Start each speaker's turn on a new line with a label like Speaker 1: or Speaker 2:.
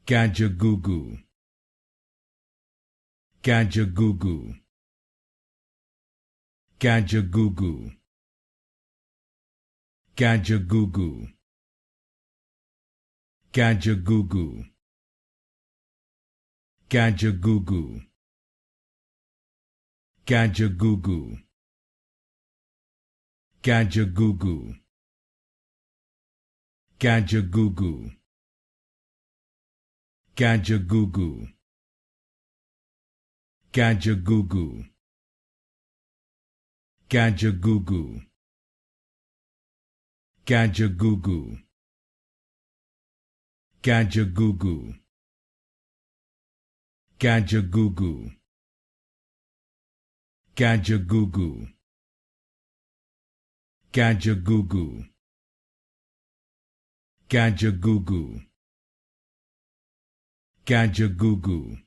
Speaker 1: Kajagoogoo, Kajagoogoo, Kajagoogoo, Kajagoogoo, Kajagoogoo, Kajagoogoo, Kajagoogoo, Kajagoogoo, Kajagoogoo, Kajagoogoo, Kajagoogoo, Kajagoogoo, Kajagoogoo, Kajagoogoo, Kajagoogoo, Kajagoogoo, Kajagoogoo, Kajagoogoo, Kajagoogoo,